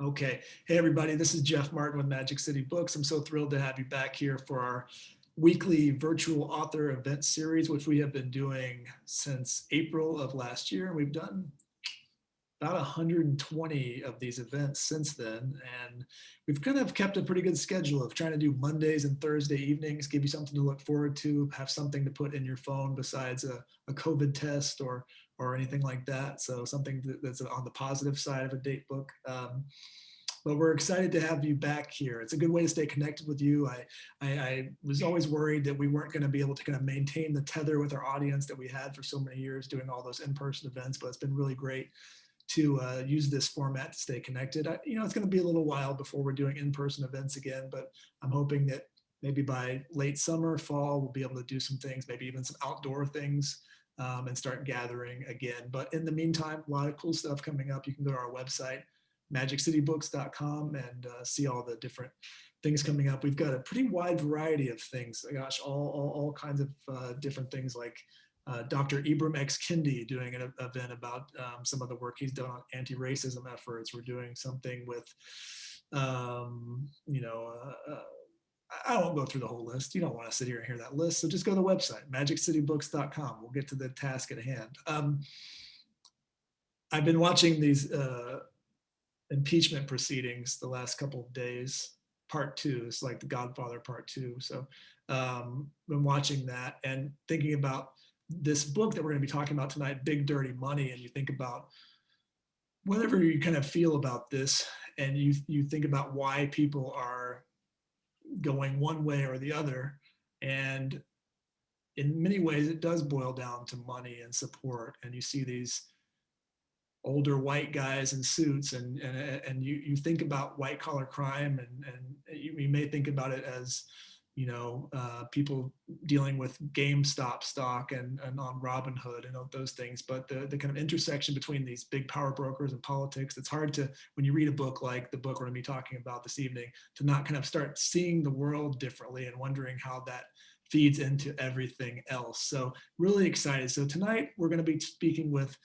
Okay. Hey, everybody. This is Jeff Martin with Magic City Books. I'm so thrilled to have you back here for our weekly virtual author event series, which we have been doing since April of last year. We've done about 120 of these events since then. And we've kind of kept a pretty good schedule of trying to do Mondays and Thursday evenings, give you something to look forward to, have something to put in your phone besides a COVID test or anything like that. So something that's on the positive side of a date book. But we're excited to have you back here. It's a good way to stay connected with you. I was always worried that we weren't going to be able to kind of maintain the tether with our audience that we had for so many years doing all those in-person events, but it's been really great to use this format to stay connected. It's going to be a little while before we're doing in-person events again, but I'm hoping that maybe by late summer, fall, we'll be able to do some things, maybe even some outdoor things, and start gathering again. But in the meantime, a lot of cool stuff coming up. You can go to our website, magiccitybooks.com, and see all the different things coming up. We've got a pretty wide variety of things. Gosh, all kinds of different things, like Dr. Ibram X. Kendi doing an event about some of the work he's done on anti-racism efforts. We're doing something with, I won't go through the whole list. You don't want to sit here and hear that list. So just go to the website, magiccitybooks.com. We'll get to the task at hand. I've been watching these impeachment proceedings the last couple of days, part 2. It's like The Godfather part 2. So been watching that and thinking about this book that we're going to be talking about tonight, Big Dirty Money. And you think about whatever you kind of feel about this, and you think about why people are going one way or the other. And in many ways, it does boil down to money and support. And you see these older white guys in suits, and you think about white collar crime, and you may think about it as, people dealing with GameStop stock and on Robinhood and all those things. But the kind of intersection between these big power brokers and politics, it's hard to, when you read a book like the book we're going to be talking about this evening, to not kind of start seeing the world differently and wondering how that feeds into everything else. So really excited. So tonight we're going to be speaking with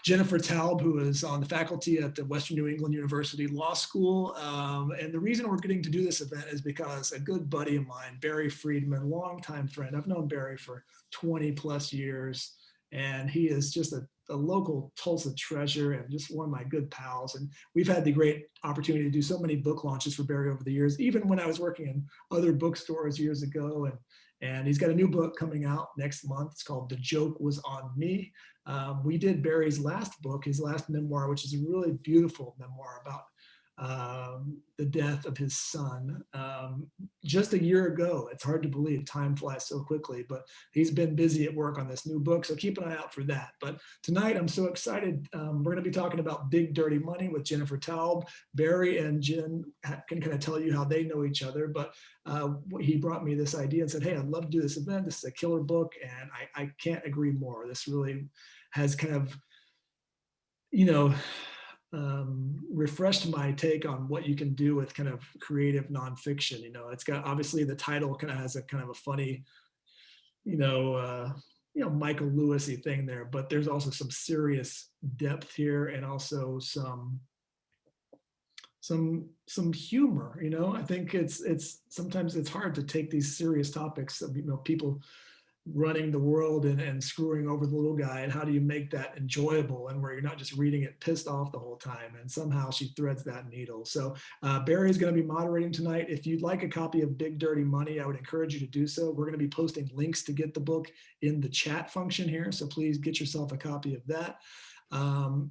Jennifer Taub, who is on the faculty at the Western New England University Law School. And the reason we're getting to do this event is because a good buddy of mine, Barry Friedman, longtime friend, I've known Barry for 20 plus years, and he is just a local Tulsa treasure and just one of my good pals. And we've had the great opportunity to do so many book launches for Barry over the years, even when I was working in other bookstores years ago. And he's got a new book coming out next month. It's called The Joke Was on Me. We did Barry's last book, his last memoir, which is a really beautiful memoir about the death of his son just a year ago. It's hard to believe, time flies so quickly, but he's been busy at work on this new book, so keep an eye out for that. But tonight I'm so excited. We're going to be talking about Big Dirty Money with Jennifer Taub. Barry and Jen can kind of tell you how they know each other, but he brought me this idea and said, hey, I'd love to do this event. This is a killer book, and I can't agree more. This really has kind of, refreshed my take on what you can do with kind of creative nonfiction. It's got, obviously the title kind of has a kind of a funny, Michael Lewis-y thing there, but there's also some serious depth here, and also some humor. I think it's sometimes it's hard to take these serious topics of, people running the world and screwing over the little guy, and how do you make that enjoyable and where you're not just reading it pissed off the whole time. And somehow she threads that needle. So Barry is going to be moderating tonight. If you'd like a copy of Big Dirty Money, I would encourage you to do so. We're going to be posting links to get the book in the chat function here, so please get yourself a copy of that.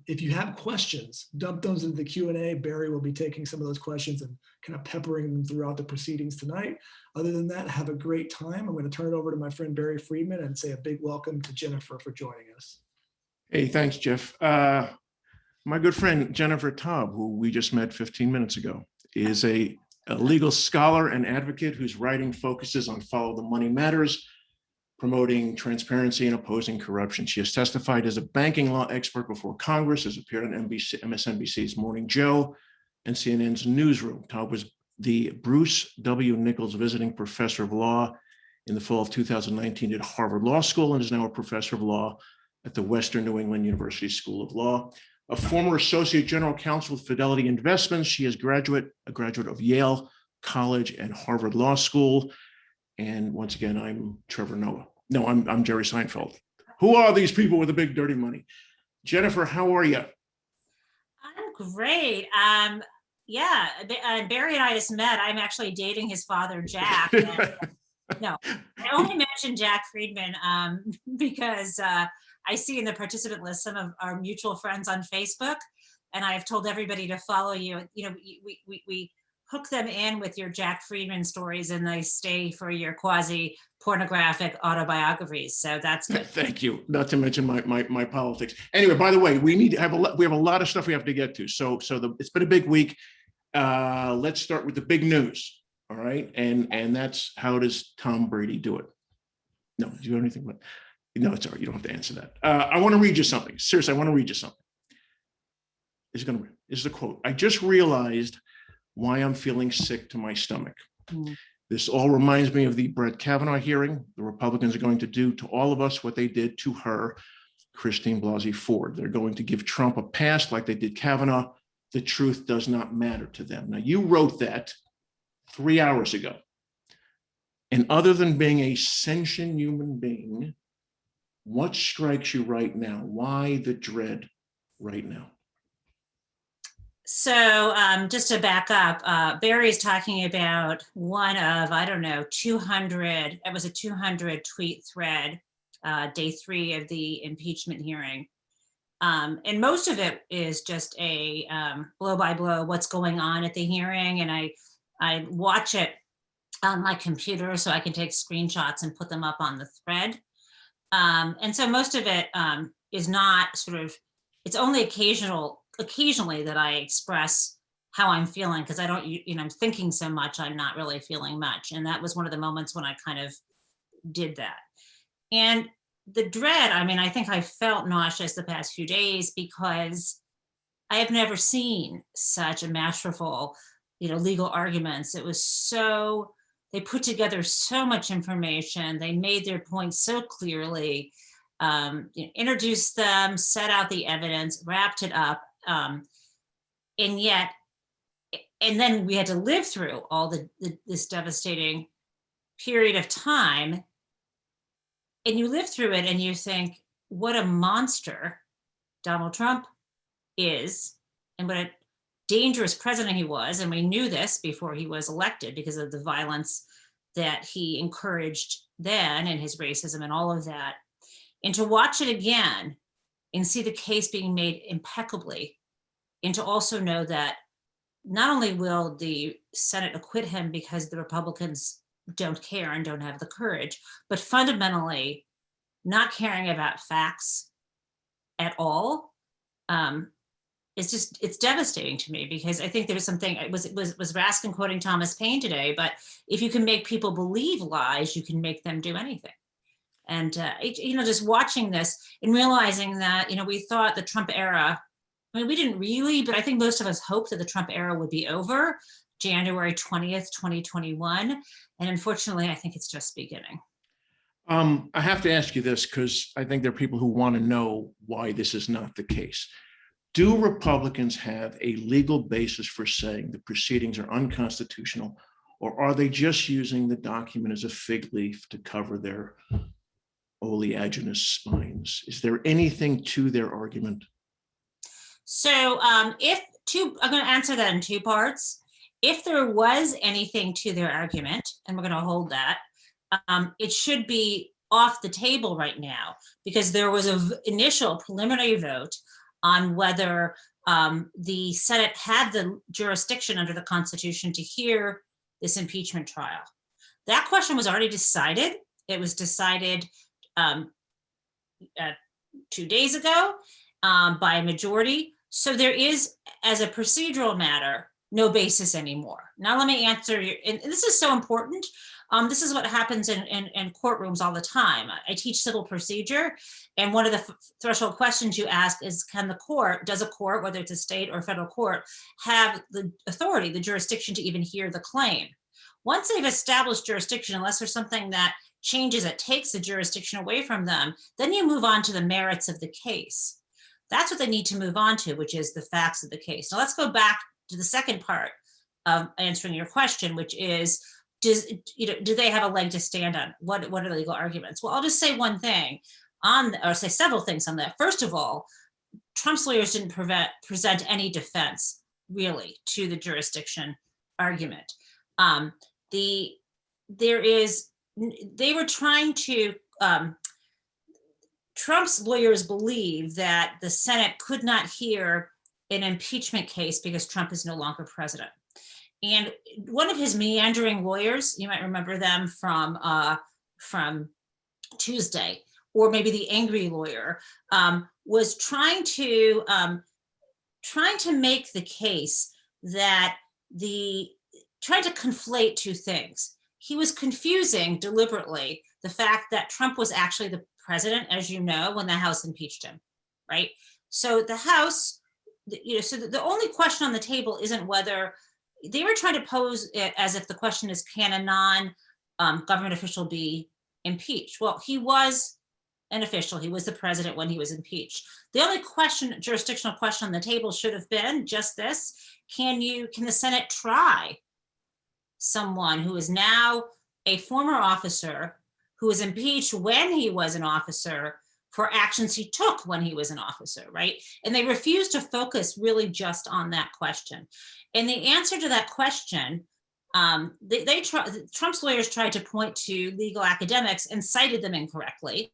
If you have questions, dump those into the Q&A. Barry will be taking some of those questions and kind of peppering them throughout the proceedings tonight. Other than that, have a great time. I'm going to turn it over to my friend Barry Friedman and say a big welcome to Jennifer for joining us. Hey, thanks, Jeff. My good friend Jennifer Taub, who we just met 15 minutes ago, is a legal scholar and advocate whose writing focuses on follow the money matters, promoting transparency and opposing corruption. She has testified as a banking law expert before Congress, has appeared on MSNBC's Morning Joe and CNN's Newsroom. Taub was the Bruce W. Nichols Visiting Professor of Law in the fall of 2019 at Harvard Law School, and is now a professor of law at the Western New England University School of Law. a former associate general counsel with Fidelity Investments. She is a graduate of Yale College and Harvard Law School. And once again, I'm Trevor Noah. No, I'm Jerry Seinfeld. Who are these people with the big dirty money? Jennifer, how are you? I'm great. Yeah, Barry and I just met. I'm actually dating his father, Jack. No, I only mentioned Jack Friedman because I see in the participant list some of our mutual friends on Facebook, and I have told everybody to follow you. You know, we hook them in with your Jack Friedman stories, and they stay for your quasi pornographic autobiographies. So that's good. Thank you. Not to mention my politics. Anyway, by the way, we have a lot of stuff we have to get to. So it's been a big week. Let's start with the big news. All right, and that's, how does Tom Brady do it? No, do you have anything? No, it's all right. You don't have to answer that. I want to read you something. Seriously, I want to read you something. This is a quote. I just realized why I'm feeling sick to my stomach. This all reminds me of the Brett Kavanaugh hearing. The Republicans are going to do to all of us what they did to her, Christine Blasey Ford. They're going to give Trump a pass like they did Kavanaugh. The truth does not matter to them. Now, you wrote that 3 hours ago. And other than being a sentient human being, what strikes you right now? Why the dread right now? So just to back up, Barry's talking about one of, 200, it was a 200 tweet thread, day 3 of the impeachment hearing. And most of it is just a blow by blow, what's going on at the hearing. And I watch it on my computer so I can take screenshots and put them up on the thread. And so most of it is not it's only occasionally that I express how I'm feeling, because I don't, I'm thinking so much, I'm not really feeling much. And that was one of the moments when I kind of did that. And the dread, I think I felt nauseous the past few days because I have never seen such a masterful legal arguments. It was they put together so much information. They made their points so clearly, introduced them, set out the evidence, wrapped it up. And then we had to live through all this devastating period of time. And you live through it and you think, what a monster Donald Trump is, and what a dangerous president he was. And we knew this before he was elected because of the violence that he encouraged then, and his racism and all of that. And to watch it again and see the case being made impeccably, and to also know that not only will the Senate acquit him because the Republicans don't care and don't have the courage, but fundamentally not caring about facts at all, it's devastating to me, because I think there's something, it was Raskin quoting Thomas Paine today, but if you can make people believe lies, you can make them do anything. And, just watching this and realizing that, we thought the Trump era, we didn't really, but I think most of us hoped that the Trump era would be over January 20th, 2021. And unfortunately, I think it's just beginning. I have to ask you this, because I think there are people who want to know why this is not the case. Do Republicans have a legal basis for saying the proceedings are unconstitutional, or are they just using the document as a fig leaf to cover their oleaginous spines? Is there anything to their argument? So I'm going to answer that in 2 parts. If there was anything to their argument, and we're going to hold that, it should be off the table right now, because there was an initial preliminary vote on whether the Senate had the jurisdiction under the Constitution to hear this impeachment trial. That question was already decided. It was decided 2 days ago by a majority. So there is, as a procedural matter, no basis anymore. Now let me answer you, and this is so important. This is what happens in courtrooms all the time. I teach civil procedure, and one of the threshold questions you ask is, does a court, whether it's a state or federal court, have the authority, the jurisdiction to even hear the claim? Once they've established jurisdiction, unless there's something that changes, it takes the jurisdiction away from them, then you move on to the merits of the case. That's what they need to move on to, which is the facts of the case. Now let's go back to the second part of answering your question, which is, do they have a leg to stand on? What are the legal arguments? Well, I'll just say one thing or say several things on that. First of all, Trump's lawyers didn't present any defense really to the jurisdiction argument. They were trying to, Trump's lawyers believe that the Senate could not hear an impeachment case because Trump is no longer president. And one of his meandering lawyers, you might remember them from Tuesday, or maybe the angry lawyer, was trying to make the case that trying to conflate two things. He was confusing deliberately the fact that Trump was actually the president, as you know, when the House impeached him, right? So the House, so the only question on the table isn't whether, they were trying to pose it as if the question is, can a non-government official be impeached? Well, he was an official. He was the president when he was impeached. The only jurisdictional question on the table should have been just this: can the Senate try someone who is now a former officer who was impeached when he was an officer for actions he took when he was an officer, right? And they refused to focus really just on that question. And the answer to that question, Trump's lawyers tried to point to legal academics and cited them incorrectly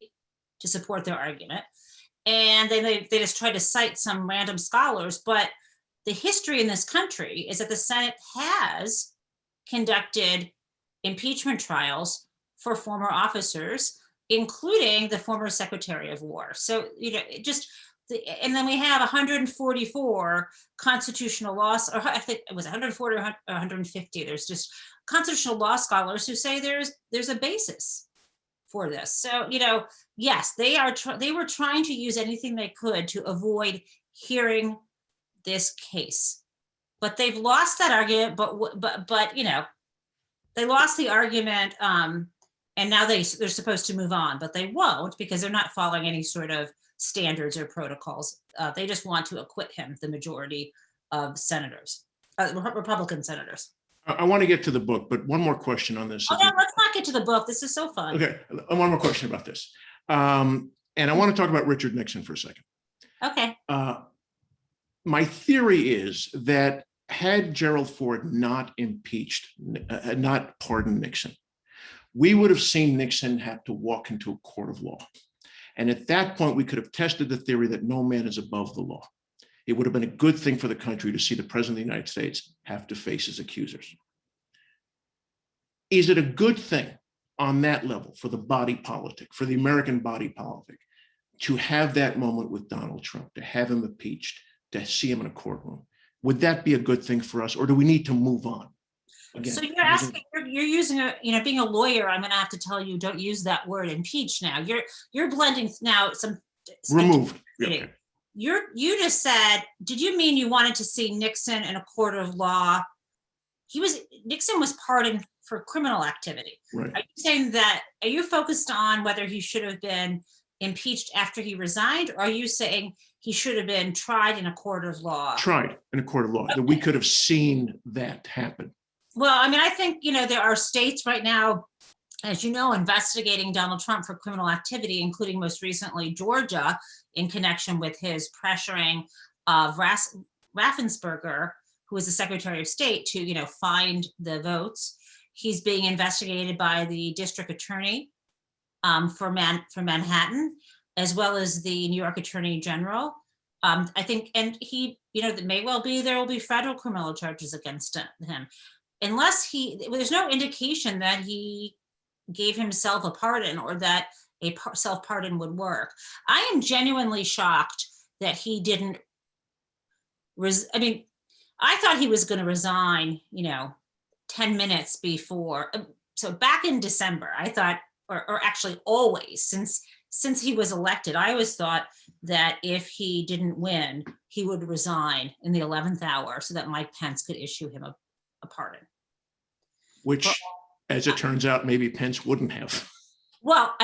to support their argument. And then they just tried to cite some random scholars, but the history in this country is that the Senate has conducted impeachment trials for former officers, including the former Secretary of War. So, and then we have 144 constitutional laws, or I think it was 140 or 150. There's just constitutional law scholars who say there's a basis for this. So, yes, they were trying to use anything they could to avoid hearing this case, but they've lost that argument. But they lost the argument, and now they're supposed to move on, but they won't because they're not following any sort of standards or protocols. They just want to acquit him, the majority of senators, Republican senators. I want to get to the book, but one more question on this. Oh, no, let's not get to the book. This is so fun. Okay, one more question about this. And I want to talk about Richard Nixon for a second. Okay. My theory is that had Gerald Ford not impeached, not pardoned Nixon, we would have seen Nixon have to walk into a court of law. And at that point, we could have tested the theory that no man is above the law. It would have been a good thing for the country to see the president of the United States have to face his accusers. Is it a good thing on that level for the body politic, for the American body politic, to have that moment with Donald Trump, to have him impeached, to see him in a courtroom? Would that be a good thing for us, or do we need to move on? Again, so you're asking, you're using being a lawyer, I'm going to have to tell you, don't use that word impeach now. You're blending now some removed. Okay. You just said, did you mean you wanted to see Nixon in a court of law? Nixon was pardoned for criminal activity. Right. Are you saying that, are you focused on whether he should have been impeached after he resigned, or are you saying he should have been tried in a court of law? Tried in a court of law, okay. That we could have seen that happen. Well, I mean, I think, there are states right now, as you know, investigating Donald Trump for criminal activity, including most recently Georgia, in connection with his pressuring of Raffensperger, who was the Secretary of State, to, find the votes. He's being investigated by the district attorney for Manhattan, as well as the New York Attorney General. I think, and he, that may well be, there will be federal criminal charges against him. Unless there's no indication that he gave himself a pardon or that a self-pardon would work. I am genuinely shocked that he didn't, I thought he was going to resign, 10 minutes before. So back in December, I thought, or actually always, since he was elected, I always thought that if he didn't win, he would resign in the 11th hour so that Mike Pence could issue him a pardon. Which, as it turns out, maybe Pence wouldn't have. Well,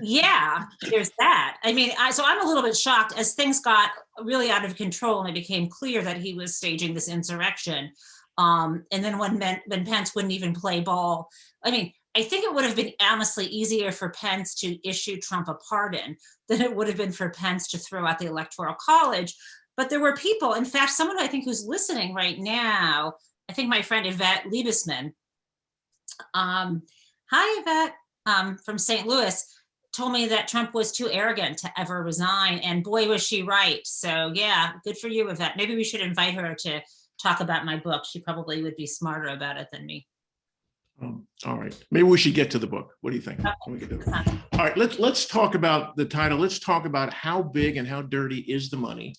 Yeah, there's that. I mean, so I'm a little bit shocked as things got really out of control and it became clear that he was staging this insurrection. And then when Pence wouldn't even play ball, I mean, I think it would have been honestly easier for Pence to issue Trump a pardon than it would have been for Pence to throw out the Electoral College. But there were people, in fact, someone I think who's listening right now, I think my friend Yvette Liebesman, hi Yvette, from St. Louis, told me that Trump was too arrogant to ever resign, and boy, was she right. So yeah, good for you, Yvette. Maybe we should invite her to talk about my book. She probably would be smarter about it than me. All right, maybe we should get to the book. What do you think? Okay. All right, let's talk about the title. Let's talk about how big and how dirty is the money,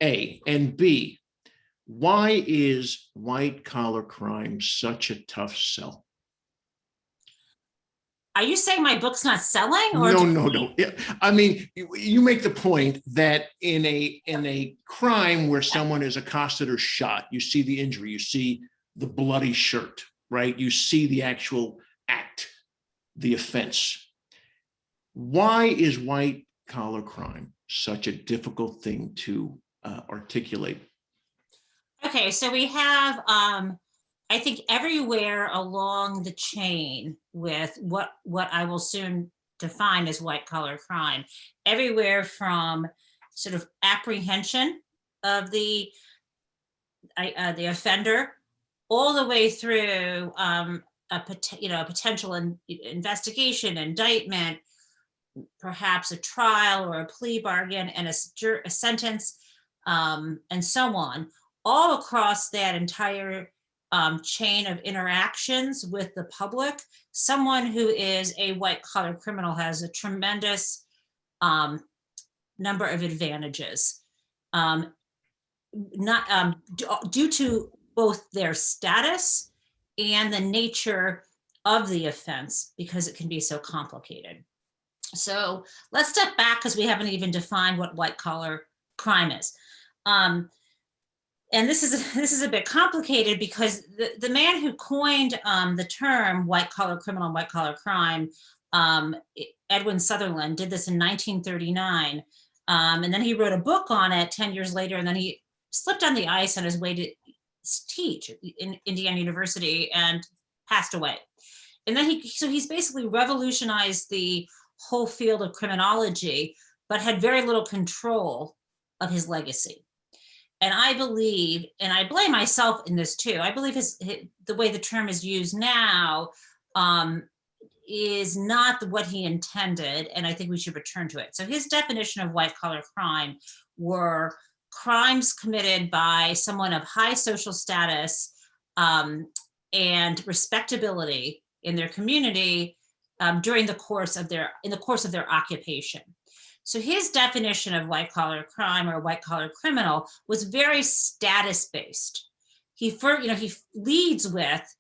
A, and B, why is white collar crime such a tough sell? Are you saying my book's not selling? Or No. Yeah, I mean, you make the point that in a crime where someone is accosted or shot, you see the injury, you see the bloody shirt, right? You see the actual act, the offense. Why is white collar crime such a difficult thing to articulate? Okay, so we have, I think everywhere along the chain with what I will soon define as white collar crime, everywhere from sort of apprehension of the offender, all the way through a potential investigation, indictment, perhaps a trial or a plea bargain, and a sentence, and so on, all across that entire chain of interactions with the public. Someone who is a white collar criminal has a tremendous number of advantages, due to both their status and the nature of the offense, because it can be so complicated. So let's step back, because we haven't even defined what white collar crime is. And this is a bit complicated, because the man who coined the term white collar criminal and white collar crime, Edwin Sutherland, did this in 1939. And then he wrote a book on it 10 years later, and then he slipped on the ice on his way to teach in Indiana University and passed away. And then he's basically revolutionized the whole field of criminology, but had very little control of his legacy. And I believe, and I blame myself in this too, I believe the way the term is used now is not what he intended, and I think we should return to it. So his definition of white collar crime were crimes committed by someone of high social status and respectability in their community during the course of their occupation. So his definition of white collar crime or white collar criminal was very status based. He leads with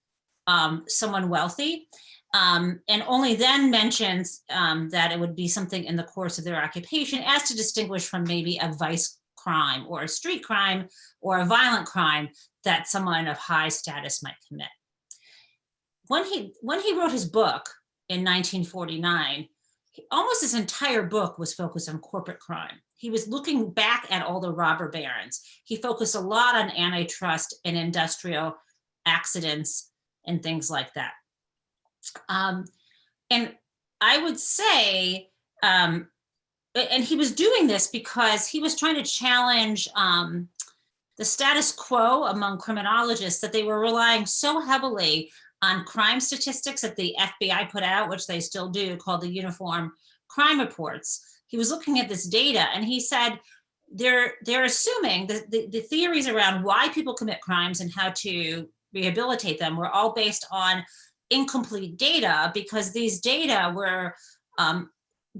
someone wealthy, and only then mentions that it would be something in the course of their occupation, as to distinguish from maybe a vice crime or a street crime or a violent crime that someone of high status might commit. When he wrote his book in 1949, almost his entire book was focused on corporate crime. He was looking back at all the robber barons. He focused a lot on antitrust and industrial accidents and things like that. And I would say, and he was doing this because he was trying to challenge the status quo among criminologists, that they were relying so heavily on crime statistics that the FBI put out, which they still do, called the Uniform Crime Reports. He was looking at this data, and he said they're assuming that the theories around why people commit crimes and how to rehabilitate them were all based on incomplete data, because these data were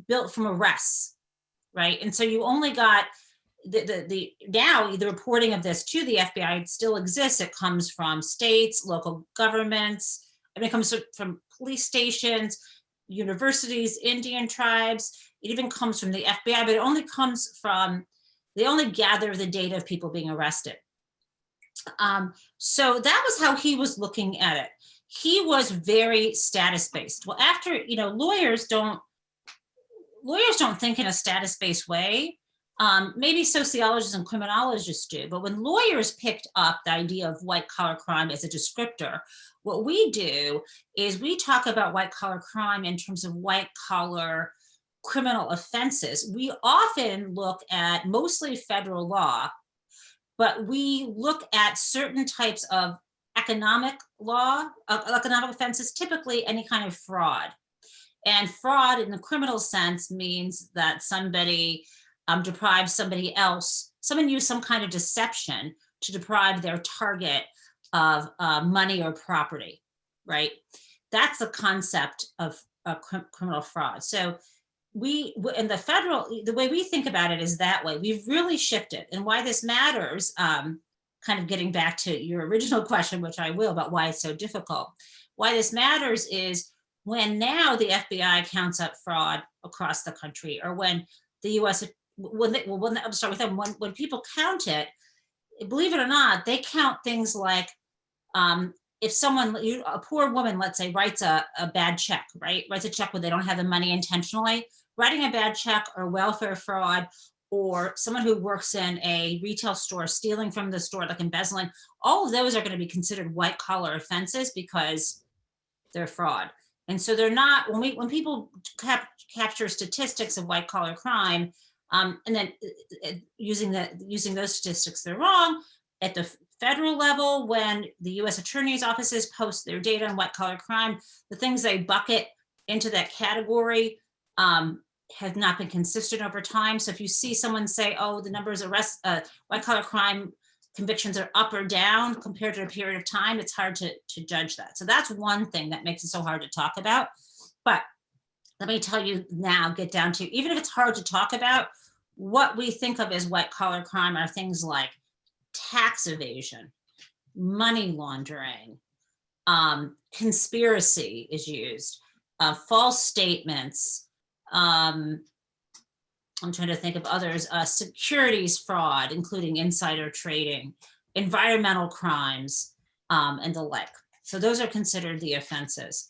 built from arrests, right? And so you only got now the reporting of this to the FBI, it still exists. It comes from states, local governments. I mean, it comes from police stations, universities, Indian tribes. It even comes from the FBI, but it only comes from, they only gather the data of people being arrested. So that was how he was looking at it. He was very status-based. Well, after, lawyers don't lawyers don't think in a status-based way. Maybe sociologists and criminologists do, but when lawyers picked up the idea of white-collar crime as a descriptor, what we do is we talk about white-collar crime in terms of white-collar criminal offenses. We often look at mostly federal law, but we look at certain types of economic law, economic offenses, typically any kind of fraud. And fraud in the criminal sense means that somebody deprives somebody else, someone used some kind of deception to deprive their target of money or property, right? That's the concept of criminal fraud. So in the federal, the way we think about it is that way. We've really shifted, and why this matters, kind of getting back to your original question, which I will, about why it's so difficult. Why this matters is when now the FBI counts up fraud across the country, or when the US, I'll start with them, when people count it, believe it or not, they count things like, if someone, a poor woman, let's say, writes a bad check, right? Writes a check where they don't have the money intentionally. Writing a bad check or welfare fraud, or someone who works in a retail store stealing from the store, like embezzling, all of those are going to be considered white collar offenses because they're fraud. And so they're not, when people capture statistics of white collar crime, and then using those statistics, they're wrong. At the federal level, when the US attorney's offices post their data on white collar crime, the things they bucket into that category have not been consistent over time. So if you see someone say, oh, the numbers of white collar crime convictions are up or down compared to a period of time, it's hard to judge that. So that's one thing that makes it so hard to talk about. But let me tell you now, get down to, even if it's hard to talk about, what we think of as white collar crime are things like tax evasion, money laundering, conspiracy is used, false statements. I'm trying to think of others, securities fraud, including insider trading, environmental crimes, and the like. So those are considered the offenses.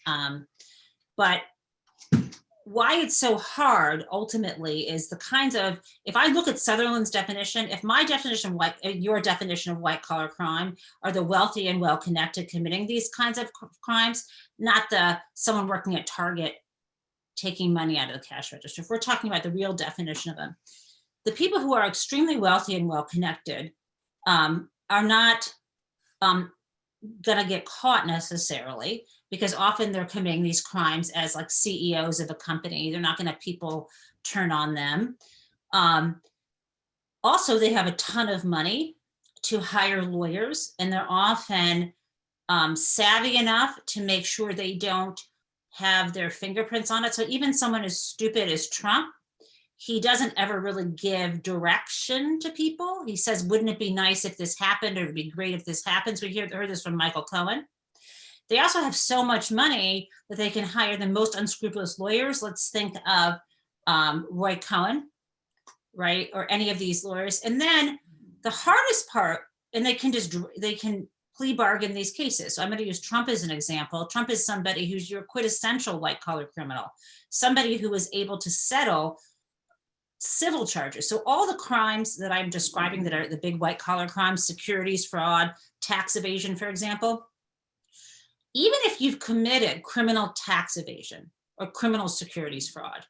But why it's so hard ultimately is the kinds of, if I look at Sutherland's definition, if my definition of your definition of white collar crime are the wealthy and well-connected committing these kinds of crimes, not the someone working at Target taking money out of the cash register. If we're talking about the real definition of them, the people who are extremely wealthy and well-connected are not gonna get caught necessarily, because often they're committing these crimes as like CEOs of a company. They're not gonna have people turn on them. Also, they have a ton of money to hire lawyers, and they're often savvy enough to make sure they don't have their fingerprints on it. So even someone as stupid as Trump, he doesn't ever really give direction to people. He says, wouldn't it be nice if this happened, or it'd be great if this happens? We heard this from Michael Cohen. They also have so much money that they can hire the most unscrupulous lawyers. Let's think of Roy Cohen, right? Or any of these lawyers. And then the hardest part, and they can plea bargain these cases. So I'm going to use Trump as an example. Trump is somebody who's your quintessential white collar criminal, somebody who was able to settle civil charges. So all the crimes that I'm describing that are the big white collar crimes, securities fraud, tax evasion, for example, even if you've committed criminal tax evasion or criminal securities fraud,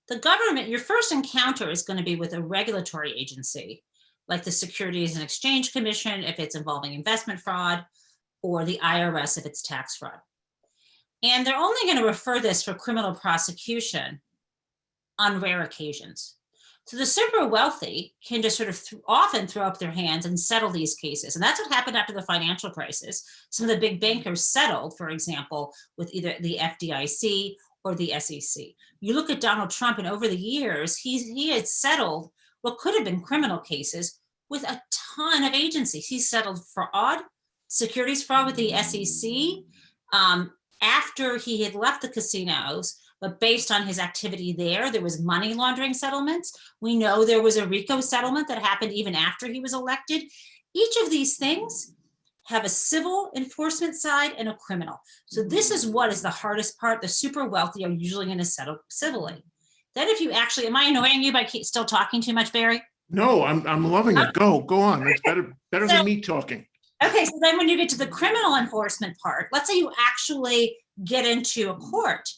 the government, your first encounter is going to be with a regulatory agency, like the Securities and Exchange Commission if it's involving investment fraud, or the IRS if it's tax fraud. And they're only going to refer this for criminal prosecution on rare occasions. So the super wealthy can just sort of often throw up their hands and settle these cases. And that's what happened after the financial crisis. Some of the big bankers settled, for example, with either the FDIC or the SEC. You look at Donald Trump, and over the years, he had settled what could have been criminal cases with a ton of agencies. He settled fraud, securities fraud with the SEC after he had left the casinos, but based on his activity there was money laundering settlements. We know there was a RICO settlement that happened even after he was elected. Each of these things have a civil enforcement side and a criminal. So this is what is the hardest part. The super wealthy are usually going to settle civilly. Then if you actually, am I annoying you by still talking too much, Barry? No, I'm loving it. Go on. It's better So- than me talking. Okay, so then when you get to the criminal enforcement part, let's say you actually get into a court.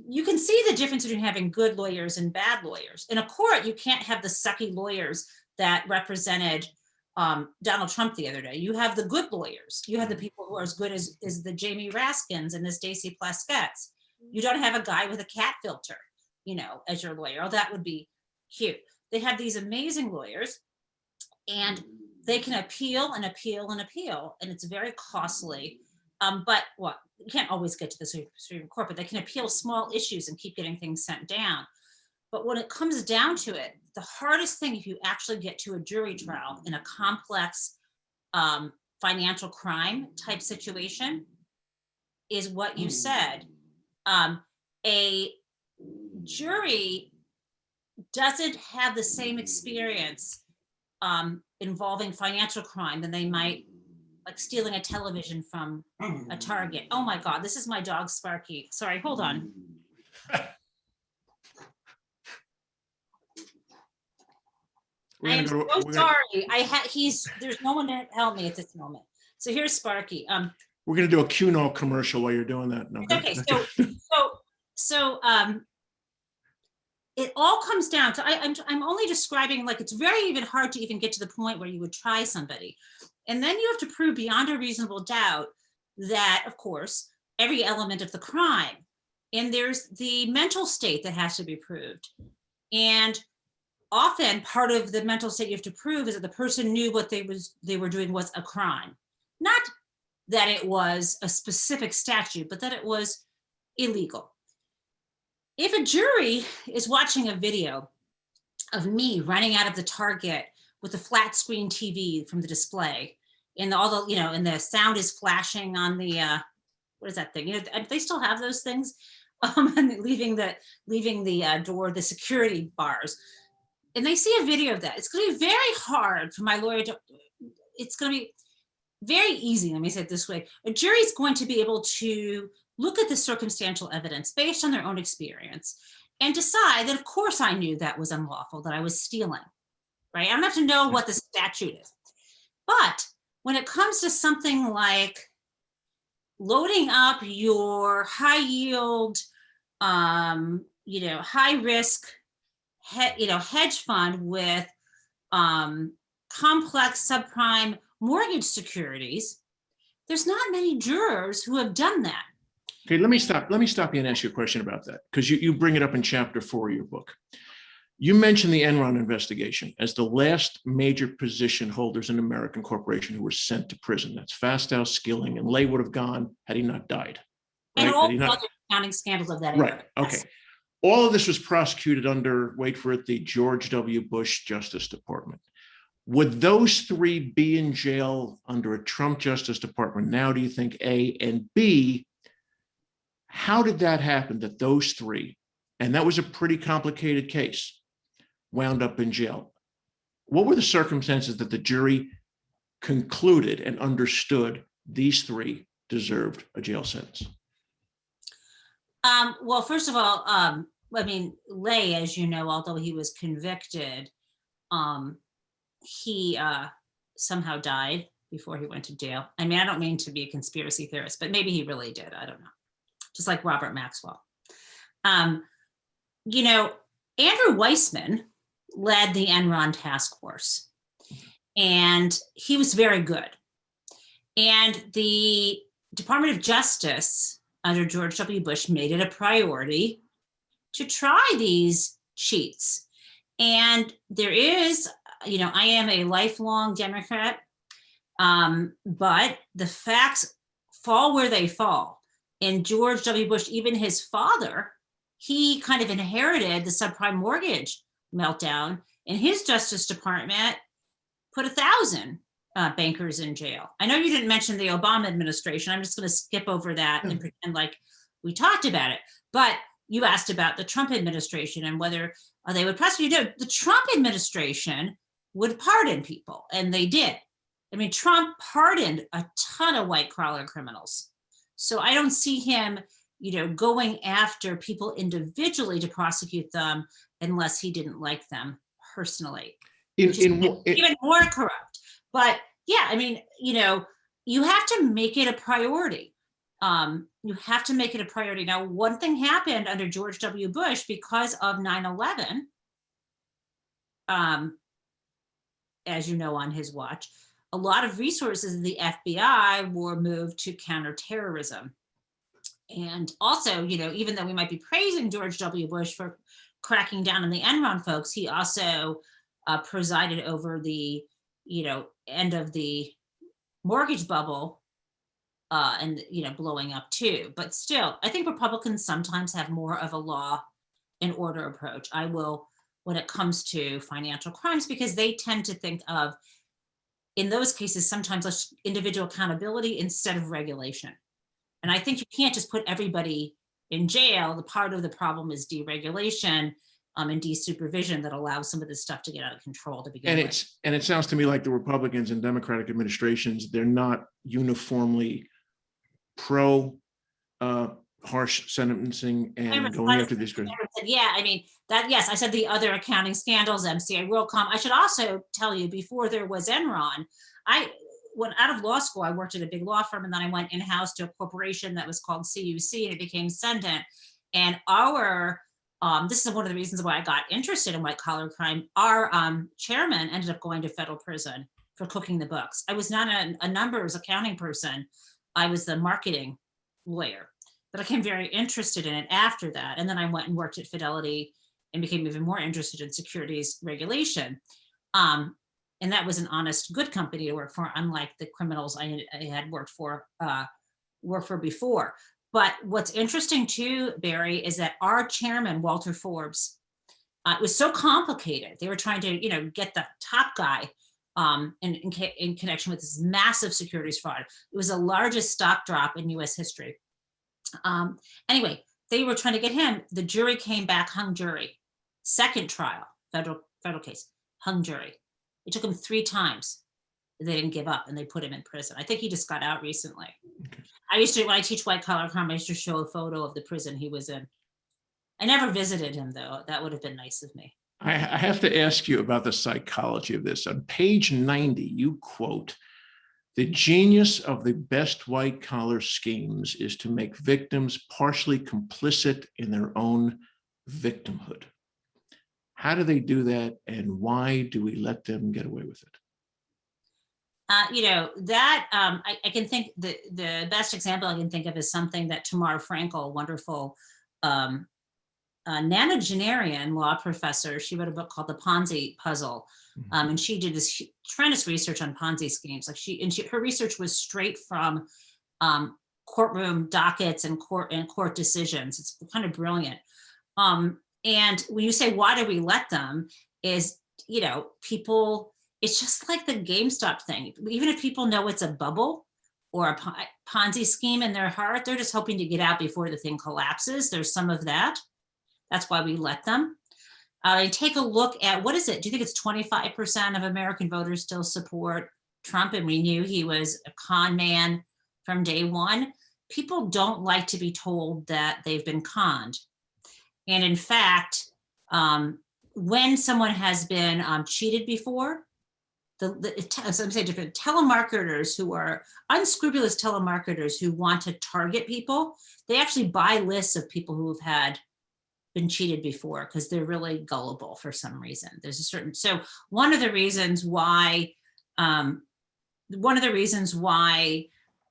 You can see the difference between having good lawyers and bad lawyers. In a court, you can't have the sucky lawyers that represented Donald Trump the other day. You have the good lawyers. You have the people who are as good as the Jamie Raskins and the Stacey Plasketts. You don't have a guy with a cat filter, as your lawyer. Oh, that would be cute. They have these amazing lawyers, and they can appeal and appeal and appeal, and it's very costly. But you can't always get to the Supreme Court, but they can appeal small issues and keep getting things sent down. But when it comes down to it, the hardest thing, if you actually get to a jury trial in a complex financial crime type situation, is what you said. A jury doesn't have the same experience involving financial crime than they might like stealing a television from a Target. Oh my God, this is my dog Sparky. Sorry, hold on. I am so sorry. There's no one to help me at this moment. So here's Sparky. We're gonna do a Cunol commercial while you're doing that. No, okay, so it all comes down to, I'm only describing, like, it's very even hard to even get to the point where you would try somebody. And then you have to prove beyond a reasonable doubt that, of course, every element of the crime, and there's the mental state that has to be proved. And often part of the mental state you have to prove is that the person knew what they were doing was a crime. Not that it was a specific statute, but that it was illegal. If a jury is watching a video of me running out of the Target with a flat screen TV from the display, and all the, and the sound is flashing on the, what is that thing? They still have those things, and leaving the door, the security bars, and they see a video of that. It's going to be very hard for my lawyer to. It's going to be very easy. Let me say it this way: a jury is going to be able to look at the circumstantial evidence based on their own experience and decide that, of course, I knew that was unlawful, that I was stealing, right? I don't have to know what the statute is. But when it comes to something like loading up your high yield, high risk, hedge fund with complex subprime mortgage securities, there's not many jurors who have done that. Okay, let me stop you and ask you a question about that, because you bring it up in chapter 4 of your book. You mentioned the Enron investigation as the last major position holders in American corporation who were sent to prison. That's Fastow, Skilling, and Lay would have gone had he not died. Right? And all the other accounting scandals of that era. Right, okay. All of this was prosecuted under, wait for it, the George W. Bush Justice Department. Would those three be in jail under a Trump Justice Department now, do you think, A? And B, how did that happen that those three, and that was a pretty complicated case, wound up in jail? What were the circumstances that the jury concluded and understood these three deserved a jail sentence? Well, first of all, Lay, as you know, although he was convicted, he somehow died before he went to jail. I mean, I don't mean to be a conspiracy theorist, but maybe he really did. I don't know. Just like Robert Maxwell. Andrew Weissman led the Enron task force, and he was very good. And the Department of Justice under George W. Bush made it a priority to try these cheats. And there is, I am a lifelong Democrat, but the facts fall where they fall. And George W. Bush, even his father, he kind of inherited the subprime mortgage meltdown, and his Justice Department put 1,000 bankers in jail. I know you didn't mention the Obama administration. I'm just going to skip over that and pretend like we talked about it. But you asked about the Trump administration and whether they would prosecute. The Trump administration would pardon people, and they did. I mean, Trump pardoned a ton of white collar criminals. So I don't see him going after people individually to prosecute them unless he didn't like them personally, which is even more corrupt. But yeah, I mean, you have to make it a priority. You have to make it a priority. Now, one thing happened under George W. Bush because of 9/11, as you know, on his watch, a lot of resources of the FBI were moved to counterterrorism. And also, even though we might be praising George W. Bush for cracking down on the Enron folks, he also presided over the, end of the mortgage bubble and, blowing up too. But still, I think Republicans sometimes have more of a law and order approach. I will, when it comes to financial crimes, because they tend to think of, in those cases, sometimes individual accountability instead of regulation. And I think you can't just put everybody in jail. The part of the problem is deregulation and desupervision that allows some of this stuff to get out of control to begin with. And it sounds to me like the Republicans and Democratic administrations, they're not uniformly pro harsh sentencing and going after these guys. Yeah, I mean, yes, I said the other accounting scandals, MCA, WorldCom. I should also tell you, before there was Enron, when out of law school, I worked at a big law firm, and then I went in-house to a corporation that was called CUC, and it became Cendant. And this is one of the reasons why I got interested in white collar crime. Our chairman ended up going to federal prison for cooking the books. I was not a numbers accounting person. I was the marketing lawyer, but I became very interested in it after that. And then I went and worked at Fidelity and became even more interested in securities regulation. And that was an honest, good company to work for, unlike the criminals I had worked for before. But what's interesting too, Barry, is that our chairman, Walter Forbes, it was so complicated. They were trying to, get the top guy in connection with this massive securities fraud. It was the largest stock drop in U.S. history. Anyway, they were trying to get him. The jury came back, hung jury. Second trial, federal case, hung jury. It took him 3 times. They didn't give up, and they put him in prison. I think he just got out recently. Okay. When I teach white collar crime, I used to show a photo of the prison he was in. I never visited him, though. That would have been nice of me. I have to ask you about the psychology of this. On page 90, you quote, "The genius of the best white collar schemes is to make victims partially complicit in their own victimhood." How do they do that, and why do we let them get away with it? I can think the best example I can think of is something that Tamar Frankel, wonderful nanogenarian law professor, she wrote a book called The Ponzi Puzzle. And she did this tremendous research on Ponzi schemes. Her research was straight from courtroom dockets and court decisions. It's kind of brilliant. And when you say, why do we let them, is, people, it's just like the GameStop thing. Even if people know it's a bubble or a Ponzi scheme in their heart, they're just hoping to get out before the thing collapses. There's some of that. That's why we let them. Take a look at, what is it? Do you think it's 25% of American voters still support Trump? And we knew he was a con man from day one. People don't like to be told that they've been conned. And in fact, when someone has been cheated before, I'm saying different telemarketers who are unscrupulous telemarketers who want to target people, they actually buy lists of people who have been cheated before because they're really gullible for some reason. There's a certain, so one of the reasons why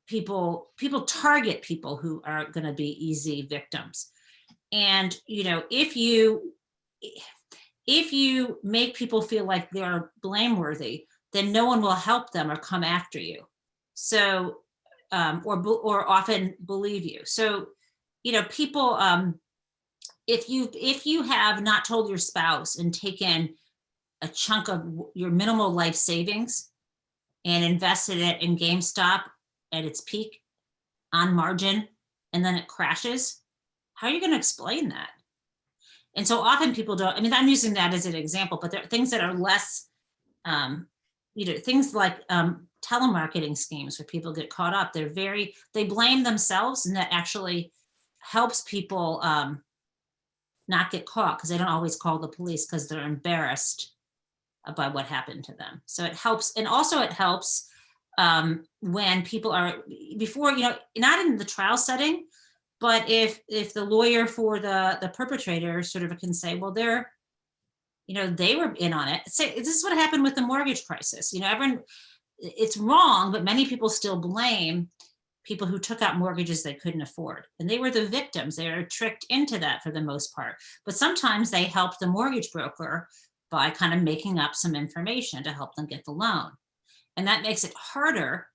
people target people who are going to be easy victims. And, if you make people feel like they're blameworthy, then no one will help them or come after you. So, or often believe you. So, people, if you have not told your spouse and taken a chunk of your minimal life savings and invested it in GameStop at its peak on margin, and then it crashes, how are you going to explain that? And so often people don't, I'm using that as an example, but there are things that are less, things like telemarketing schemes where people get caught up. They blame themselves, and that actually helps people not get caught, because they don't always call the police because they're embarrassed about what happened to them. So it helps. And also it helps when people are, before, not in the trial setting, but if the lawyer for the perpetrator sort of can say, well, they were in on it. Say, this is what happened with the mortgage crisis. Everyone, it's wrong, but many people still blame people who took out mortgages they couldn't afford. And they were the victims. They were tricked into that for the most part. But sometimes they helped the mortgage broker by kind of making up some information to help them get the loan. And that makes it harder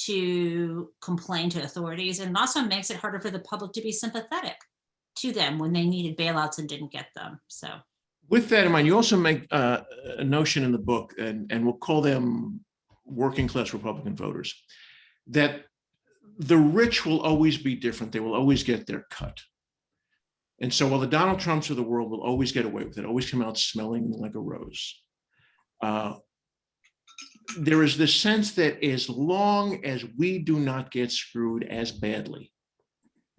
to complain to authorities, and also makes it harder for the public to be sympathetic to them when they needed bailouts and didn't get them. So with that in mind, you also make a notion in the book, and we'll call them working class Republican voters, that the rich will always be different. They will always get their cut. And so while the Donald Trumps of the world will always get away with it, always come out smelling like a rose, there is this sense that as long as we do not get screwed as badly,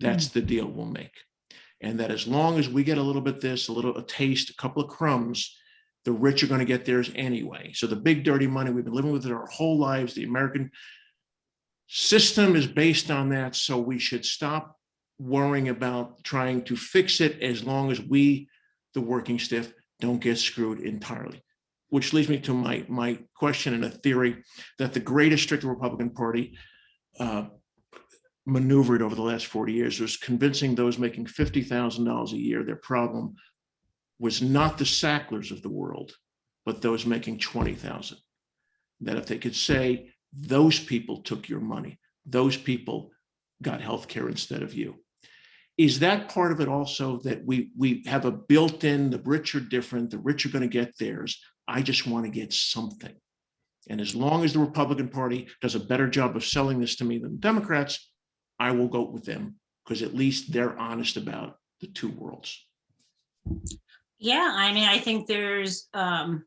that's the deal we'll make. And that as long as we get a little bit this, a taste, a couple of crumbs, the rich are going to get theirs anyway. So the big dirty money, we've been living with it our whole lives. The American system is based on that. So we should stop worrying about trying to fix it as long as we, the working stiff, don't get screwed entirely. Which leads me to my question and a theory that the greatest trick the Republican Party maneuvered over the last 40 years was convincing those making $50,000 a year their problem was not the Sacklers of the world, but those making 20,000. That if they could say, those people took your money, those people got health care instead of you. Is that part of it also, that we have a built-in, the rich are different, the rich are going to get theirs, I just want to get something. And as long as the Republican Party does a better job of selling this to me than the Democrats, I will go with them, because at least they're honest about the two worlds. Yeah, I think there's a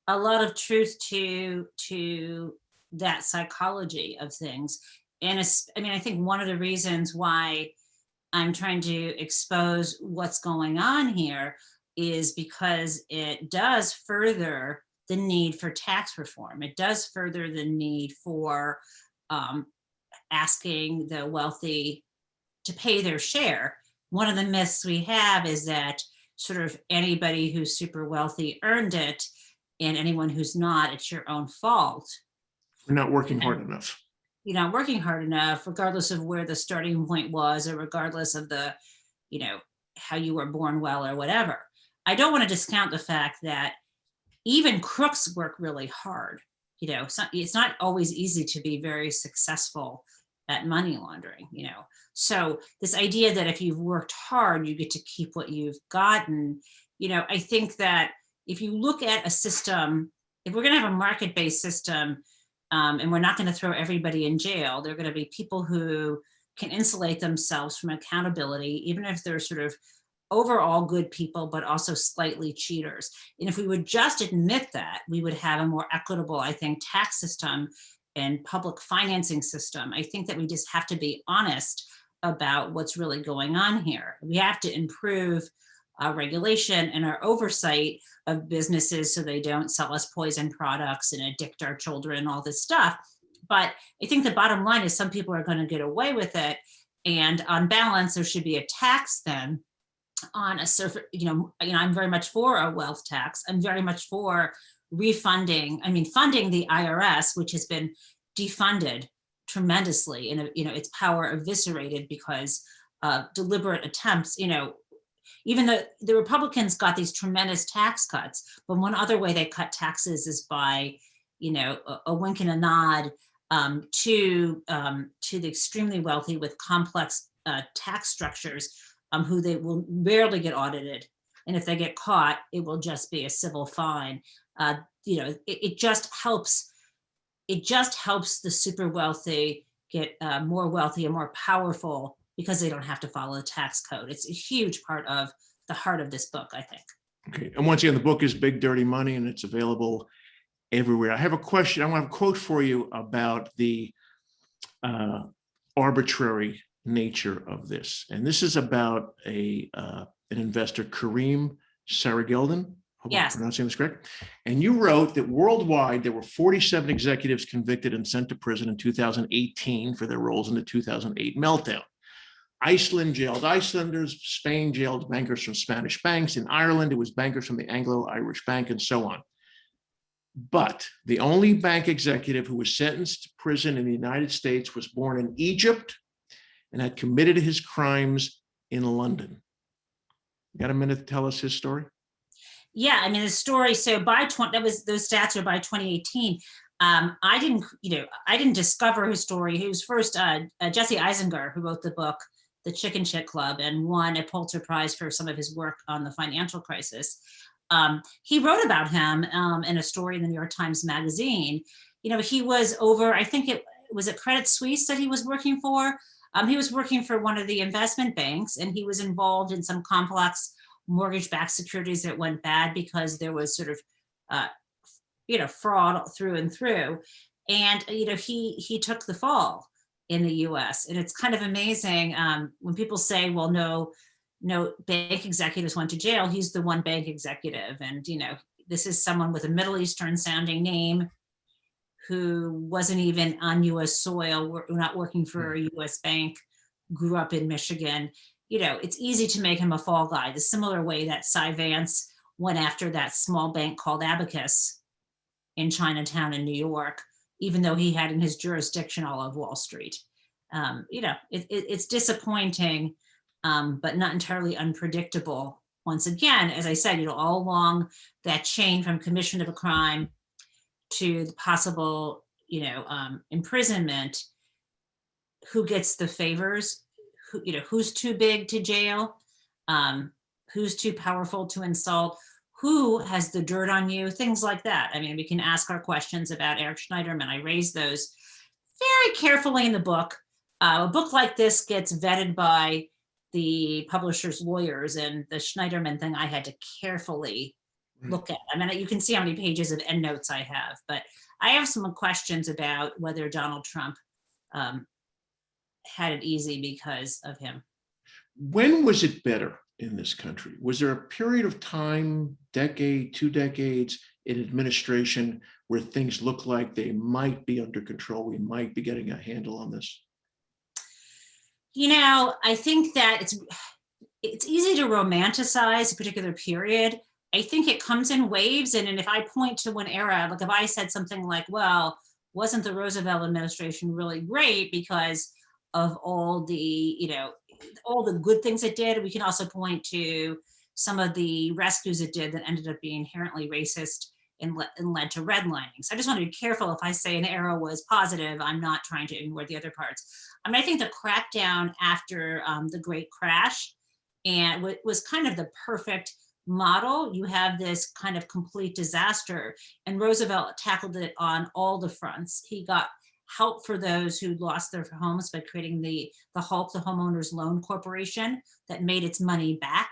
lot of truth to that psychology of things. And I think one of the reasons why I'm trying to expose what's going on here is because it does further the need for tax reform. It does further the need for asking the wealthy to pay their share. One of the myths we have is that sort of anybody who's super wealthy earned it, and anyone who's not, it's your own fault. We're not working hard enough. You're not working hard enough, regardless of where the starting point was, or regardless of the, how you were born well or whatever. I don't want to discount the fact that even crooks work really hard. It's not always easy to be very successful at money laundering, So this idea that if you've worked hard, you get to keep what you've gotten, I think that if you look at a system, if we're going to have a market-based system, and we're not going to throw everybody in jail, there are going to be people who can insulate themselves from accountability, even if they're sort of overall good people, but also slightly cheaters. And if we would just admit that, we would have a more equitable, I think, tax system and public financing system. I think that we just have to be honest about what's really going on here. We have to improve our regulation and our oversight of businesses so they don't sell us poison products and addict our children, all this stuff. But I think the bottom line is some people are going to get away with it. And on balance, there should be a tax then on a surface, I'm very much for a wealth tax. I'm very much for funding the IRS, which has been defunded tremendously and its power eviscerated because of deliberate attempts, even though the Republicans got these tremendous tax cuts, but one other way they cut taxes is by, a wink and a nod to the extremely wealthy with complex tax structures, who they will rarely get audited. And if they get caught, it will just be a civil fine. It just helps the super wealthy get more wealthy and more powerful because they don't have to follow the tax code. It's a huge part of the heart of this book, I think. Okay. And once again, the book is Big Dirty Money, and it's available everywhere. I have a question. I want to quote for you about the arbitrary nature of this. And this is about an investor, Kareem Saragildan. Hope I'm Yes. pronouncing this correct. And you wrote that worldwide, there were 47 executives convicted and sent to prison in 2018 for their roles in the 2008 meltdown. Iceland jailed Icelanders, Spain jailed bankers from Spanish banks. In Ireland, it was bankers from the Anglo-Irish Bank and so on. But the only bank executive who was sentenced to prison in the United States was born in Egypt and had committed his crimes in London. You got a minute to tell us his story? Yeah, I mean, the story, so those stats are by 2018. I didn't discover his story. He was first Jesse Eisinger, who wrote the book, The Chicken Shit Club, and won a Pulitzer Prize for some of his work on the financial crisis. He wrote about him in a story in the New York Times Magazine. He was over, I think it was at Credit Suisse that he was working for. He was working for one of the investment banks, and he was involved in some complex mortgage-backed securities that went bad because there was sort of, fraud through and through. And, he took the fall in the US. And it's kind of amazing when people say, well, no bank executives went to jail. He's the one bank executive. And, this is someone with a Middle Eastern sounding name who wasn't even on US soil, not working for a US bank, grew up in Michigan. It's easy to make him a fall guy, the similar way that Cy Vance went after that small bank called Abacus in Chinatown in New York, even though he had in his jurisdiction all of Wall Street. It's disappointing, but not entirely unpredictable. Once again, as I said, all along that chain from commission of a crime to the possible, imprisonment, who gets the favors? Who's too big to jail, who's too powerful to insult, who has the dirt on you, things like that. I mean, we can ask our questions about Eric Schneiderman. I raised those very carefully in the book. A book like this gets vetted by the publisher's lawyers, and the Schneiderman thing I had to carefully look at. I mean, you can see how many pages of endnotes I have, but I have some questions about whether Donald Trump had it easy because of him. When was it better in this country? Was there a period of time, decade, 2 decades in administration where things look like they might be under control? We might be getting a handle on this. I think that it's easy to romanticize a particular period. I think it comes in waves. And if I point to one era, like if I said something like, well, wasn't the Roosevelt administration really great because of all the, all the good things it did? We can also point to some of the rescues it did that ended up being inherently racist and led to redlining. So I just want to be careful if I say an era was positive, I'm not trying to ignore the other parts. I mean, I think the crackdown after the Great Crash and was kind of the perfect model. You have this kind of complete disaster, and Roosevelt tackled it on all the fronts. He got help for those who lost their homes by creating the HULC, the Homeowners Loan Corporation, that made its money back,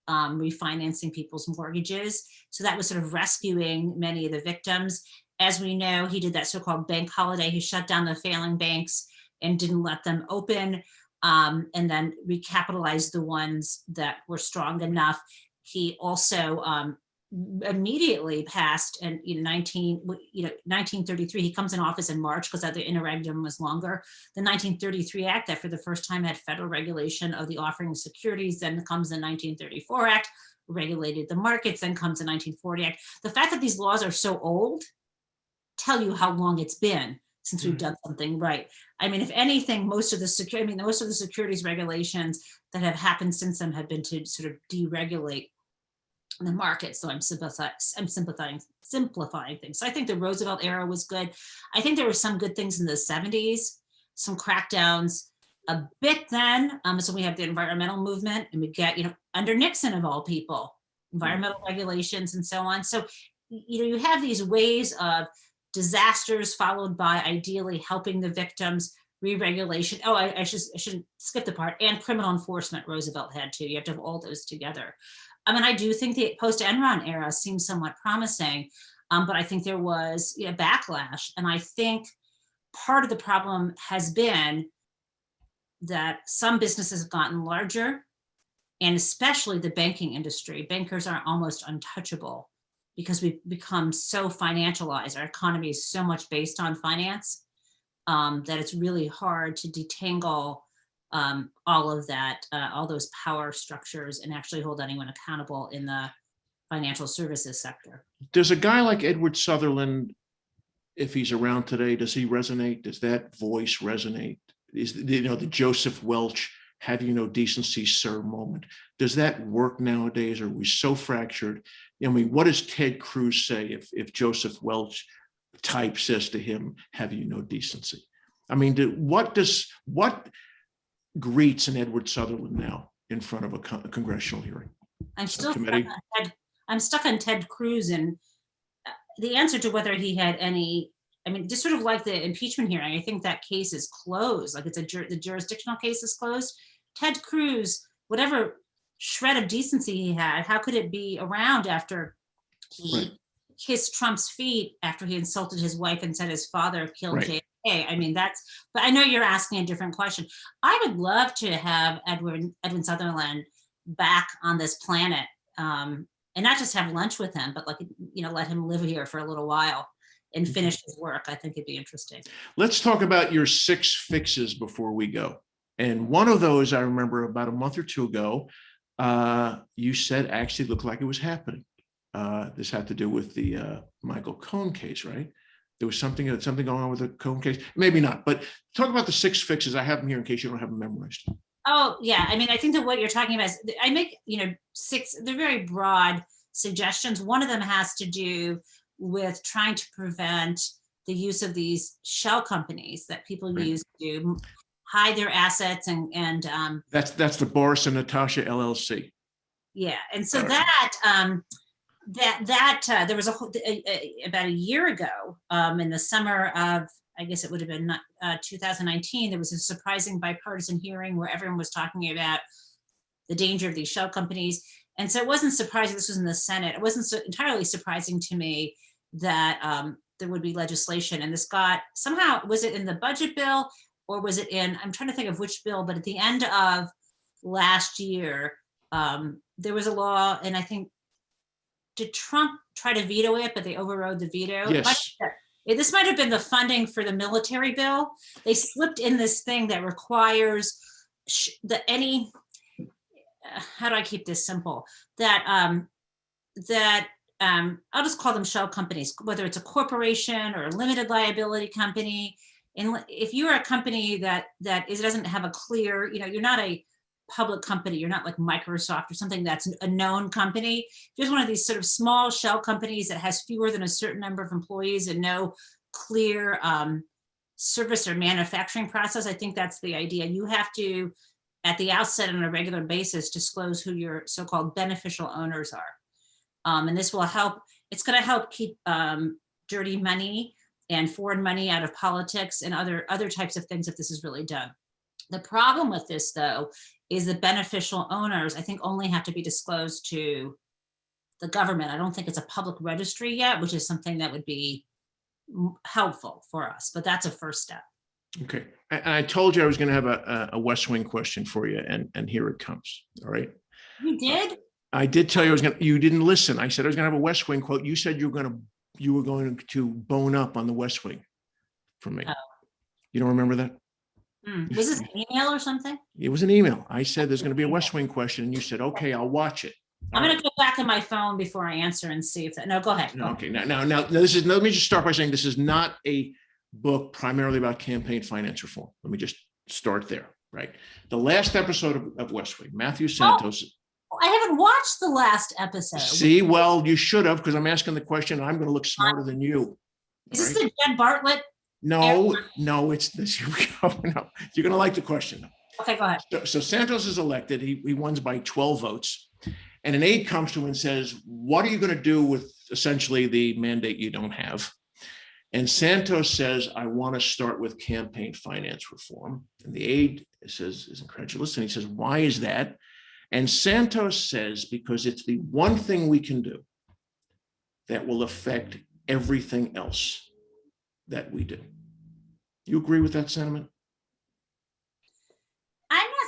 refinancing people's mortgages. So that was sort of rescuing many of the victims. As we know, he did that so-called bank holiday. He shut down the failing banks and didn't let them open, and then recapitalized the ones that were strong enough. He also immediately passed, and 1933, he comes in office in March because the interregnum was longer. The 1933 Act that for the first time had federal regulation of the offering of securities. Then comes the 1934 Act, regulated the markets. Then comes the 1940 Act. The fact that these laws are so old tell you how long it's been since we've done something right. I mean, if anything, most of the securities regulations that have happened since then have been to sort of deregulate the market. So I'm simplifying things. So I think the Roosevelt era was good. I think there were some good things in the 70s, some crackdowns a bit then. So we have the environmental movement, and we get, under Nixon of all people, environmental regulations and so on. So, you have these waves of disasters followed by ideally helping the victims, re-regulation. Oh, I shouldn't skip the part, and criminal enforcement Roosevelt had too. You have to have all those together. I mean, I do think the post-Enron era seems somewhat promising, but I think there was backlash. And I think part of the problem has been that some businesses have gotten larger, and especially the banking industry. Bankers are almost untouchable because we've become so financialized. Our economy is so much based on finance that it's really hard to detangle all of that, all those power structures, and actually hold anyone accountable in the financial services sector. Does a guy like Edward Sutherland, if he's around today, does he resonate? Does that voice resonate? Is, you know, the Joseph Welch, have you no decency, sir moment? Does that work nowadays? Are we so fractured? I mean, what does Ted Cruz say if Joseph Welch type says to him, have you no decency? I mean, what greets an Edward Sutherland now in front of a congressional hearing? I'm still committee? I'm stuck on Ted Cruz, and the answer to whether he had any, I mean, just sort of like the impeachment hearing, I think that case is closed. Like, it's the jurisdictional case is closed. Ted Cruz, whatever shred of decency he had, how could it be around after he kissed Trump's feet after he insulted his wife and said his father killed JFK? I mean, but I know you're asking a different question. I would love to have Edwin Sutherland back on this planet, and not just have lunch with him, but, like, you know, let him live here for a little while and finish his work. I think it'd be interesting. Let's talk about your 6 fixes before we go. And one of those, I remember about a month or two ago, you said actually looked like it was happening. This had to do with the Michael Cohen case, right? There was something going on with the Cohen case. Maybe not, but talk about the 6 fixes. I have them here in case you don't have them memorized. Oh, yeah. I mean, I think that what you're talking about is, I make, 6, they're very broad suggestions. One of them has to do with trying to prevent the use of these shell companies that people use to hide their assets and that's the Boris and Natasha LLC. Yeah, and so that there was about a year ago, in the summer of, I guess it would have been 2019, there was a surprising bipartisan hearing where everyone was talking about the danger of these shell companies. And so it wasn't surprising, this was in the Senate, it wasn't so entirely surprising to me that there would be legislation. And this got, somehow, was it in the budget bill or was it in, I'm trying to think of which bill, but at the end of last year, there was a law, and I think, did Trump try to veto it, but they overrode the veto? Yes. This might have been the funding for the military bill. They slipped in this thing that requires how do I keep this simple? I'll just call them shell companies, whether it's a corporation or a limited liability company. And if you are a company that doesn't have a clear, you're not a public company, you're not like Microsoft or something that's a known company. Just one of these sort of small shell companies that has fewer than a certain number of employees and no clear service or manufacturing process. I think that's the idea. You have to, at the outset on a regular basis, disclose who your so-called beneficial owners are. And this will help, it's going to help keep dirty money and foreign money out of politics and other types of things if this is really done. The problem with this, though, is the beneficial owners, I think, only have to be disclosed to the government. I don't think it's a public registry yet, which is something that would be helpful for us, but that's a first step. Okay. I told you I was going to have a West Wing question for you, and here it comes. All right. You did? I did tell you I was going to, you didn't listen. I said I was going to have a West Wing quote. You said you were going to bone up on the West Wing for me. Oh. You don't remember that? Was this an email or something? It was an email. I said there's going to be a West Wing question, and you said, okay, I'll watch it. I'm going to go back on my phone before I answer and see if that, no, go ahead. Okay, now this is, let me just start by saying this is not a book primarily about campaign finance reform. Let me just start there, right? The last episode of West Wing, Matthew Santos. Oh, I haven't watched the last episode. See, well, you should have, because I'm asking the question, and I'm going to look smarter than you. Is this the Jen Bartlett? No, it's this. Here we go. No, you're going to like the question. Okay, go ahead. So Santos is elected. He wins by 12 votes. And an aide comes to him and says, what are you going to do with essentially the mandate you don't have? And Santos says, I want to start with campaign finance reform. And the aide is incredulous. And he says, why is that? And Santos says, because it's the one thing we can do that will affect everything else that we do. You agree with that sentiment?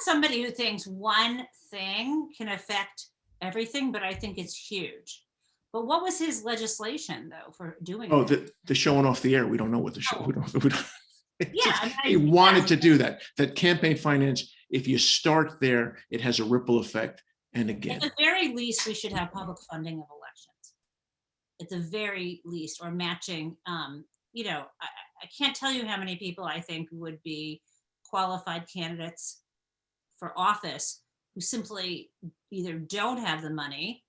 somebody who thinks one thing can affect everything, but I think it's huge. But what was his legislation though for doing Oh, that? the showing off the air. We don't know what the show. Oh. We don't. Yeah, I mean, He wanted to do that. That campaign finance, if you start there, it has a ripple effect. And again, at the very least, we should have public funding of elections. At the very least, or matching. I can't tell you how many people I think would be qualified candidates for office who simply either don't have the money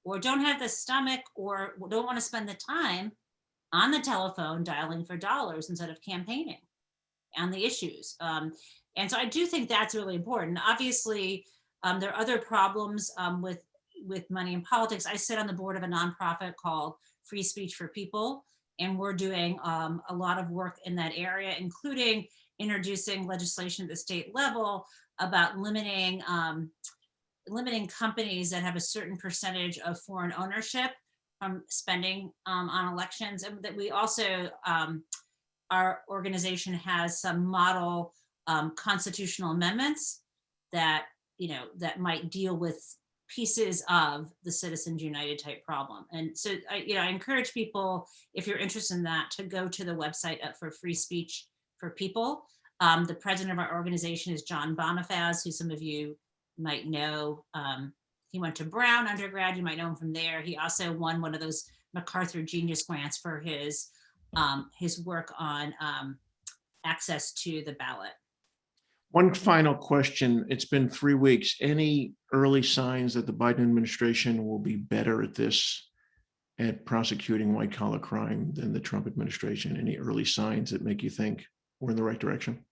or don't have the stomach or don't want to spend the time on the telephone dialing for dollars instead of campaigning on the issues. And so I do think that's really important. Obviously, there are other problems with money in politics. I sit on the board of a nonprofit called Free Speech for People, and we're doing a lot of work in that area, including introducing legislation at the state level about limiting companies that have a certain percentage of foreign ownership from spending on elections. And that we also, our organization has some model constitutional amendments that, that might deal with pieces of the Citizens United type problem. And so, I encourage people, if you're interested in that, to go to the website for Free Speech for People. The president of our organization is John Bonifaz, who some of you might know. He went to Brown undergrad. You might know him from there. He also won one of those MacArthur Genius Grants for his work on access to the ballot. one final question. It's been 3 weeks. Any early signs that the Biden administration will be better at this, at prosecuting white collar crime than the Trump administration? Any early signs that make you think we're in the right direction?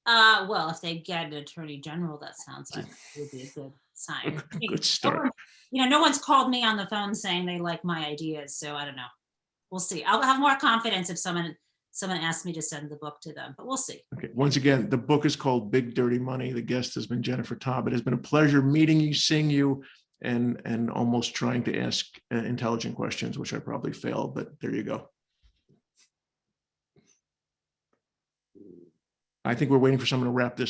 Well, if they get an attorney general, that sounds like it would be a good sign. Good start. No one's called me on the phone saying they like my ideas, so I don't know. We'll see. I'll have more confidence if someone asks me to send the book to them, but we'll see. Okay. Once again, the book is called Big Dirty Money. The guest has been Jennifer Taub. It has been a pleasure meeting you, seeing you, and almost trying to ask intelligent questions, which I probably failed, but there you go. I think we're waiting for someone to wrap this